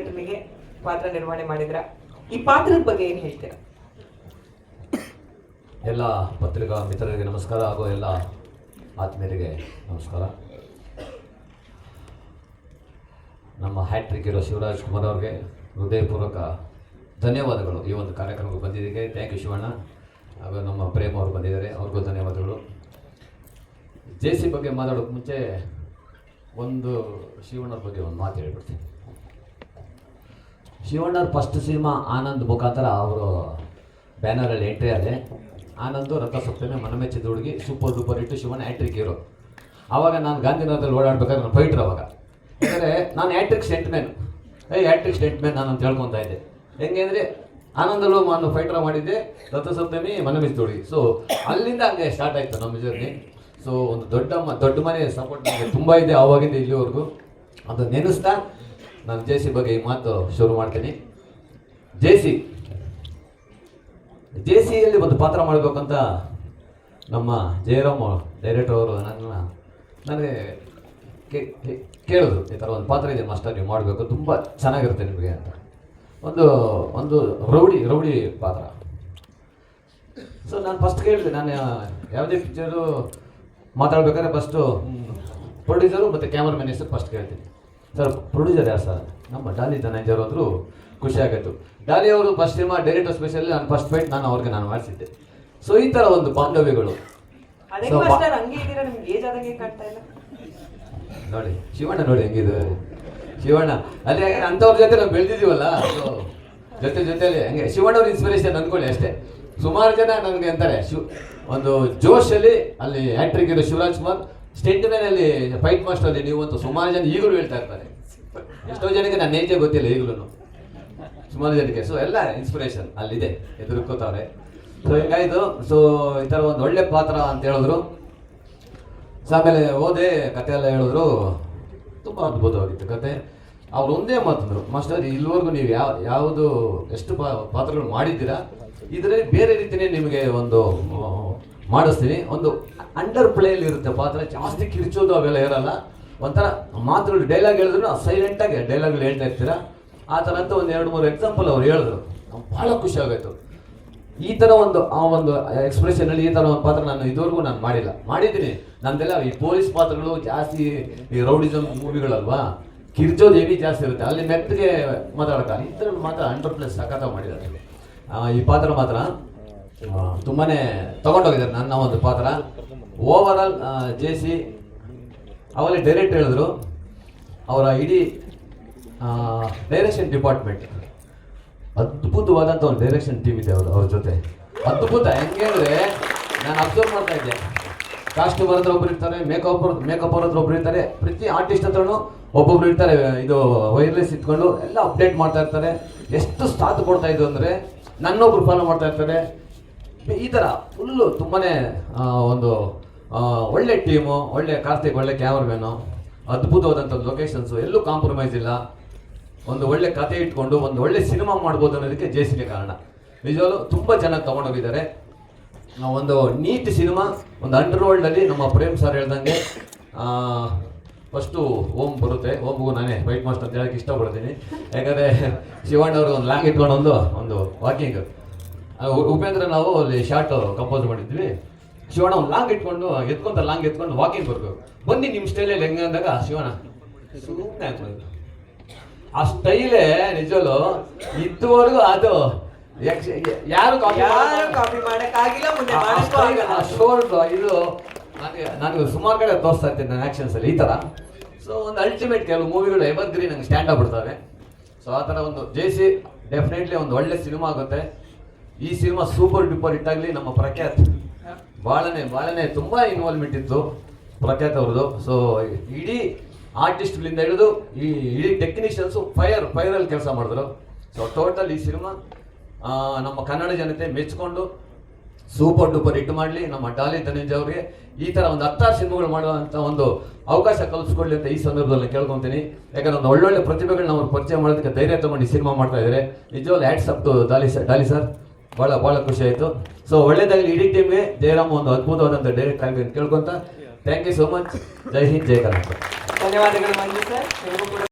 ಘಟನೆಗೆ ಪಾತ್ರ ನಿರ್ವಹಣೆ ಮಾಡಿದ್ರ. ಈ ಪಾತ್ರದ ಬಗ್ಗೆ ಏನು ಹೇಳ್ತೀರಾ? ಎಲ್ಲ ಪತ್ರಿಕಾ ಮಿತ್ರರಿಗೆ ನಮಸ್ಕಾರ ಹಾಗೂ ಎಲ್ಲ ಆತ್ಮೀಯರಿಗೆ ನಮಸ್ಕಾರ. ನಮ್ಮ ಹ್ಯಾಟ್ರಿಕ್ ಹೀರೋ ಶಿವರಾಜ್ ಕುಮಾರ್ ಅವ್ರಿಗೆ ಹೃದಯಪೂರ್ವಕ ಧನ್ಯವಾದಗಳು. ಈ ಒಂದು ಕಾರ್ಯಕ್ರಮಕ್ಕೆ ಬಂದಿದ್ದಕ್ಕೆ ಥ್ಯಾಂಕ್ ಯು ಶಿವಣ್ಣ. ಹಾಗೂ ನಮ್ಮ ಪ್ರೇಮ್ ಅವರು ಬಂದಿದ್ದಾರೆ, ಅವ್ರಿಗೂ ಧನ್ಯವಾದಗಳು. ಜೆ.ಸಿ ಬಗ್ಗೆ ಮಾತಾಡೋಕ್ಕೆ ಮುಂಚೆ ಒಂದು ಶಿವಣ್ಣರ ಬಗ್ಗೆ ಒಂದು ಮಾತು ಹೇಳ್ಬಿಡ್ತೀನಿ. ಶಿವಣ್ಣರ ಫಸ್ಟ್ ಸಿನಿಮಾ ಆನಂದ್ ಮುಖಾಂತರ ಅವರು ಬ್ಯಾನರಲ್ಲಿ ಎಂಟ್ರಿ ಆದೆ. ಆನಂದು ರಥಸಪ್ತಮಿ ಮನಮೆಚ್ಚಿದ ಹುಡುಗಿ ಸೂಪರ್ ಡೂಪರ್ ಇಟ್ಟು ಶಿವಣ್ಣ ಹ್ಯಾಟ್ರಿಕ್ ಹೀರೋ. ಆವಾಗ ನಾನು ಗಾಂಧಿನಗರದಲ್ಲಿ ಓಡಾಡ್ಬೇಕಾದ್ರೆ ನಾನು ಫೈಟ್ರ್. ಅವಾಗ ಯಾಕಂದರೆ ನಾನು ಹ್ಯಾಟ್ರಿಕ್ ಸ್ಟೆಂಟ್ಮ್ಯಾನ್, ಹ್ಯಾಟ್ರಿಕ್ ಸ್ಟೆಂಟ್ಮ್ಯಾನ್ ನಾನು ಅಂತ ಹೇಳ್ಕೊತಾ ಇದ್ದೆ. ಹೆಂಗೆ ಅಂದರೆ ಆನಂದಲ್ಲೂ ನಾನು ಫೈಟ್ರ್ ಮಾಡಿದ್ದೆ, ರಥಸಪ್ತಮಿ ಮನಮೆಚ್ಚಿದ ಹುಡುಗಿ. ಸೊ ಅಲ್ಲಿಂದ ಹಂಗೆ ಸ್ಟಾರ್ಟ್ ಆಯಿತು ನಮ್ಮ ಜರ್ನಿ. ಸೊ ಒಂದು ದೊಡ್ಡ ಮನೆ ಸಪೋರ್ಟ್ ನನಗೆ ತುಂಬ ಇದೆ ಆವಾಗಿಂದ ಇಲ್ಲಿವರೆಗೂ. ಅದು ನೆನೆಸ್ತಾ ನಾನು ಜೆ.ಸಿ ಬಗ್ಗೆ ಈ ಮಾತು ಶುರು ಮಾಡ್ತೀನಿ. ಜೆ.ಸಿಯಲ್ಲಿ ಒಂದು ಪಾತ್ರ ಮಾಡಬೇಕಂತ ನಮ್ಮ ಜಯರಾಮ್ ಡೈರೆಕ್ಟರ್ ಅವರು ನನಗೆ ಕೇಳಿದ್ರು, ಈ ಥರ ಒಂದು ಪಾತ್ರ ಇದೆ ಮಾಸ್ಟರ್, ನೀವು ಮಾಡಬೇಕು, ತುಂಬ ಚೆನ್ನಾಗಿರುತ್ತೆ ನಿಮಗೆ ಅಂತ. ಒಂದು ರೌಡಿ ಪಾತ್ರ. ಸೊ ನಾನು ಫಸ್ಟ್ ಕೇಳಿದೆ, ನಾನು ಯಾವುದೇ ಪಿಕ್ಚರು ಮಾತಾಡ್ಬೇಕಾದ್ರೆ ಫಸ್ಟು ಪ್ರೊಡ್ಯೂಸರು ಮತ್ತು ಕ್ಯಾಮ್ರಾಮನ್ ಹೆಸರು ಫಸ್ಟ್ ಕೇಳ್ತೀನಿ. ಸರ್ ಪ್ರೊಡ್ಯೂಸರ್ ಯಾರು ಸರ್? ನಮ್ಮ ಡಾಲಿ ಧನಂಜಯರು ಅಂದರು. ಖುಷಿ ಆಗಿತ್ತು. ಡಾಲಿ ಅವರು ಫಸ್ಟ್ ಸಿನಿಮಾ ಡೈರೆಕ್ಟರ್ ಸ್ಪೆಷಲ್ ನಾನು ಫಸ್ಟ್ ಫೈಟ್ ಅವ್ರಿಗೆ ಮಾಡಿಸಿದ್ದೆ. ಸೊ ಈ ಥರ ಒಂದು ಬಾಂಧವ್ಯಗಳು. ನೋಡಿ ಶಿವಣ್ಣ, ನೋಡಿ ಹೆಂಗಿದೆ ಶಿವಣ್ಣ. ಅಲ್ಲಿ ಅಂಥವ್ರ ಜೊತೆ ನಾವು ಬೆಳೆದಿದ್ದೀವಲ್ಲ, ಜೊತೆಲಿ ಹಂಗೆ ಶಿವಣ್ಣವ್ರ ಇನ್ಸ್ಪಿರೇಷನ್ ಅಂದ್ಕೊಳ್ಳಿ ಅಷ್ಟೇ. ಸುಮಾರು ಜನ ನನಗೆ ಅಂತಾರೆ ಒಂದು ಜೋಶಲ್ಲಿ ಅಲ್ಲಿ ಹ್ಯಾಟ್ರಿಕ್ ಇರೋ ಶಿವರಾಜ್ ಕುಮಾರ್, ಸ್ಟೆಂಟ್ ಮೇನಲ್ಲಿ ಫೈಟ್ ಮಾಸ್ಟರ್ ಅಲ್ಲಿ ನೀವು ಅಂತ ಸುಮಾರು ಜನ ಈಗಲೂ ಹೇಳ್ತಾ ಇರ್ತಾರೆ. ಎಷ್ಟೋ ಜನಕ್ಕೆ ನನ್ನ ನೇಚೆ ಗೊತ್ತಿಲ್ಲ ಈಗಲೂ, ಸುಮಾರು ಜನಕ್ಕೆ. ಸೊ ಎಲ್ಲ ಇನ್ಸ್ಪಿರೇಷನ್ ಅಲ್ಲಿದೆ, ಎದುರ್ಕೋತಾವ್ರೆ. ಸೊ ಹಿಂಗಾಯ್ತು. ಸೊ ಈ ಥರ ಒಂದು ಒಳ್ಳೆ ಪಾತ್ರ ಅಂತ ಹೇಳಿದ್ರು. ಸೊ ಆಮೇಲೆ ಹೋದೆ, ಕತೆ ಎಲ್ಲ ಹೇಳಿದ್ರು. ತುಂಬ ಅದ್ಭುತವಾಗಿತ್ತು ಕತೆ. ಅವ್ರು ಒಂದೇ ಮಾತಂದ್ರು, ಮಾಸ್ಟರ್ ಇಲ್ಲಿವರೆಗೂ ನೀವು ಯಾವುದು ಎಷ್ಟು ಪಾತ್ರಗಳು ಮಾಡಿದ್ದೀರಾ, ಇದರಲ್ಲಿ ಬೇರೆ ರೀತಿಯೇ ನಿಮಗೆ ಒಂದು ಮಾಡಿಸ್ತೀನಿ. ಒಂದು ಅಂಡರ್ ಪ್ಲೇಯಲ್ಲಿ ಇರುತ್ತೆ ಪಾತ್ರ, ಜಾಸ್ತಿ ಕಿರ್ಚೋದು ಅವೆಲ್ಲ ಇರಲ್ಲ. ಒಂಥರ ಮಾತುಗಳು ಡೈಲಾಗ್ ಹೇಳಿದ್ರು ಸೈಲೆಂಟಾಗಿ ಡೈಲಾಗ್ಗಳು ಹೇಳ್ತಾ ಇರ್ತೀರಾ. ಆ ಥರ ಅಂತ ಒಂದು 2-3 ಎಕ್ಸಾಂಪಲ್ ಅವ್ರು ಹೇಳಿದ್ರು. ಭಾಳ ಖುಷಿ ಆಗೋಯ್ತು. ಈ ಥರ ಒಂದು ಎಕ್ಸ್ಪ್ರೆಷನಲ್ಲಿ ಈ ಥರ ಒಂದು ಪಾತ್ರ ನಾನು ಇದುವರೆಗೂ ಮಾಡಿದ್ದೀನಿ. ನಂದೆಲ್ಲ ಈ ಪೊಲೀಸ್ ಪಾತ್ರಗಳು ಜಾಸ್ತಿ, ಈ ರೌಡಿಸಮ್ ಮೂವಿಗಳಲ್ವಾ, ಕಿರ್ಚೋದು ಹೆವಿ ಜಾಸ್ತಿ ಇರುತ್ತೆ, ಅಲ್ಲಿ ಮೆತ್ತಗೆ ಮಾತಾಡೋಕ್ಕ. ಈ ಥರ ಮಾತ್ರ ಅಂಡರ್ ಪ್ಲೇಸ್ ಸಖತ್ತಾಗಿ ಮಾಡಿದ್ದಾರೆ. ಈ ಪಾತ್ರ ಮಾತ್ರ ತುಂಬಾ ತೊಗೊಂಡೋಗಿದ್ದಾರೆ ನನ್ನ ಒಂದು ಪಾತ್ರ. ಓವರ್ ಆಲ್ ಜೆ.ಸಿ ಅವಲ್ಲಿ ಡೈರೆಕ್ಟ್ ಹೇಳಿದ್ರು, ಅವರ ಇಡೀ ಡೈರೆಕ್ಷನ್ ಡಿಪಾರ್ಟ್ಮೆಂಟ್ ಅದ್ಭುತವಾದಂಥ ಒಂದು ಡೈರೆಕ್ಷನ್ ಟೀಮ್ ಇದೆ ಅವ್ರ ಜೊತೆ. ಅದ್ಭುತ. ಹೆಂಗೆ ಅಂದರೆ ನಾನು ಅಬ್ಸರ್ವ್ ಮಾಡ್ತಾ ಇದ್ದೆ, ಕಾಸ್ಟ್ಯೂಮರ್ ಹತ್ರ ಒಬ್ರು ಇರ್ತಾರೆ, ಮೇಕಪ್ ಅವ್ರ ಹತ್ರ ಒಬ್ರು ಇರ್ತಾರೆ, ಪ್ರತಿ ಆರ್ಟಿಸ್ಟ್ ಹತ್ರನೂ ಒಬ್ಬೊಬ್ರು ಇರ್ತಾರೆ. ಇದು ವೈರ್ಲೆಸ್ ಇಟ್ಕೊಂಡು ಎಲ್ಲ ಅಪ್ಡೇಟ್ ಮಾಡ್ತಾ ಇರ್ತಾರೆ. ಎಷ್ಟು ಸಾಥ್ ಕೊಡ್ತಾ ಇದ್ದು ಅಂದರೆ ನನ್ನೊಬ್ರು ಫಾಲೋ ಮಾಡ್ತಾ ಇರ್ತಾರೆ. ಈ ಥರ ಫುಲ್ಲು ತುಂಬಾ ಒಂದು ಒಳ್ಳೆ ಟೀಮು, ಒಳ್ಳೆ ಕಾರ್ತಿಕ್, ಒಳ್ಳೆ ಕ್ಯಾಮ್ರಾಮ್ಯಾನು, ಅದ್ಭುತವಾದಂಥ ಲೊಕೇಶನ್ಸು, ಎಲ್ಲೂ ಕಾಂಪ್ರಮೈಸ್ ಇಲ್ಲ. ಒಂದು ಒಳ್ಳೆ ಕತೆ ಇಟ್ಕೊಂಡು ಒಂದು ಒಳ್ಳೆ ಸಿನಿಮಾ ಮಾಡ್ಬೋದು ಅನ್ನೋದಕ್ಕೆ ಜೆ.ಸಿಗೆ ಕಾರಣ. ನಿಜವಾಗ್ಲೂ ತುಂಬ ಚೆನ್ನಾಗಿ ತೊಗೊಂಡೋಗಿದ್ದಾರೆ. ಒಂದು ನೀಟ್ ಸಿನಿಮಾ, ಒಂದು ಅಂಡರ್ ವರ್ಲ್ಡಲ್ಲಿ ನಮ್ಮ ಪ್ರೇಮ್ ಸರ್ ಹೇಳ್ದಂಗೆ ಫಸ್ಟು ಓಮ್ ಬರುತ್ತೆ. ಓಮ್ಗೂ ನಾನೇ ಫೈಟ್ ಮಾಸ್ಟರ್ ಅಂತ ಹೇಳಕ್ಕೆ ಇಷ್ಟಪಡ್ತೀನಿ. ಯಾಕಂದರೆ ಶಿವಣ್ಣವ್ರಿಗೆ ಒಂದು ಲಾಂಗ್ ಇಟ್ಕೊಂಡು ಒಂದು ವಾಕಿಂಗ್, ಉಪೇಂದ್ರ ನಾವು ಅಲ್ಲಿ ಶಾರ್ಟ್ ಕಂಪೋಸ್ ಮಾಡಿದ್ವಿ. ಶಿವಣ್ಣ ಒಂದು ಲಾಂಗ್ ಇಟ್ಕೊಂಡು ಲಾಂಗ್ ಎತ್ಕೊಂಡು ವಾಕಿಂಗ್ ಬರ್ಬೇಕು. ಬನ್ನಿ ನಿಮ್ಮ ಸ್ಟೈಲಲ್ಲಿ ಹೆಂಗೆ ಅಂದಾಗ ಶಿವಣ್ಣ ಸುಮ್ಮನೆ ಹಾಕ್ಬೋದು. ಆ ಸ್ಟೈಲೇ ನಿಜವಲ್ಲೂ ಇದುವರೆಗೂ ಅದು ಯಾರು ಕಾಪಿ ಮಾಡೋಕ್ಕಾಗಿಲ್ಲ, ಇದು ನನಗೆ ಸುಮಾರು ಕಡೆ ತೋರಿಸ್ತಾ ಇರ್ತೀನಿ ನನ್ನ ಆ್ಯಕ್ಷನ್ಸಲ್ಲಿ ಈ ಥರ. ಸೊ ಒಂದು ಅಲ್ಟಿಮೇಟ್ ಕೆಲವು ಮೂವಿಗಳು ಎವರ್ ಗ್ರೀನ್ ನಂಗೆ ಸ್ಟ್ಯಾಂಡ್ ಆಗ್ಬಿಡ್ತವೆ. ಸೊ ಆ ಥರ ಒಂದು ಜೆ.ಸಿ ಡೆಫಿನೆಟ್ಲಿ ಒಂದು ಒಳ್ಳೆ ಸಿನಿಮಾ ಆಗುತ್ತೆ. ಈ ಸಿನಿಮಾ ಸೂಪರ್ ಡೂಪರ್ ಹಿಟ್ಟಾಗಲಿ. ನಮ್ಮ ಪ್ರಖ್ಯಾತ್ ಭಾಳನೇ ತುಂಬ ಇನ್ವಾಲ್ವ್ಮೆಂಟ್ ಇತ್ತು ಪ್ರಖ್ಯಾತ್ ಅವ್ರದ್ದು. ಸೊ ಇಡೀ ಆರ್ಟಿಸ್ಟ್ಗಳಿಂದ ಹಿಡಿದು ಈ ಇಡೀ ಟೆಕ್ನಿಷಿಯನ್ಸು ಫೈರಲ್ಲಿ ಕೆಲಸ ಮಾಡಿದ್ರು. ಸೊ ಟೋಟಲ್ ಈ ಸಿನಿಮಾ ನಮ್ಮ ಕನ್ನಡ ಜನತೆ ಮೆಚ್ಕೊಂಡು ಸೂಪರ್ ಡೂಪರ್ ಹಿಟ್ ಮಾಡಲಿ. ನಮ್ಮ ಡಾಲಿ ಧನಂಜಯ ಅವ್ರಿಗೆ ಈ ಥರ ಒಂದು 10 ಸಿನಿಮಾಗಳು ಮಾಡುವಂಥ ಒಂದು ಅವಕಾಶ ಕಲ್ಪಿಸ್ಕೊಳ್ಳಿ ಅಂತ ಈ ಸಂದರ್ಭದಲ್ಲಿ ಕೇಳ್ಕೊತೀನಿ. ಯಾಕಂದ್ರೆ ಒಂದು ಒಳ್ಳೊಳ್ಳೆ ಪ್ರತಿಭೆಗಳನ್ನ ಅವ್ರು ಪರಿಚಯ ಮಾಡೋದಕ್ಕೆ ಧೈರ್ಯ ತೊಗೊಂಡು ಈ ಸಿನಿಮಾ ಮಾಡ್ತಾ ಇದ್ದಾರೆ. ನಿಜವಾಗ್ಲೂ hats up to Daali sir. ಭಾಳ ಖುಷಿ ಆಯಿತು. ಸೊ ಒಳ್ಳೇದಾಗಲಿ ಇಡೀ ಟೀಮ್ಗೆ. ಜಯರಾಮ್ ಒಂದು ಅದ್ಭುತವಾದಂಥ ಡೈರೆಕ್ಟ್ ಆಗಿ ಅಂತ ಕೇಳ್ಕೊತ ಥ್ಯಾಂಕ್ ಯು ಸೋ ಮಚ್. ಜೈ ಹಿಂದ್, ಜೈ ಕರ್ನಾಟಕ. ಧನ್ಯವಾದಗಳು ಮಂಜು ಸರ್.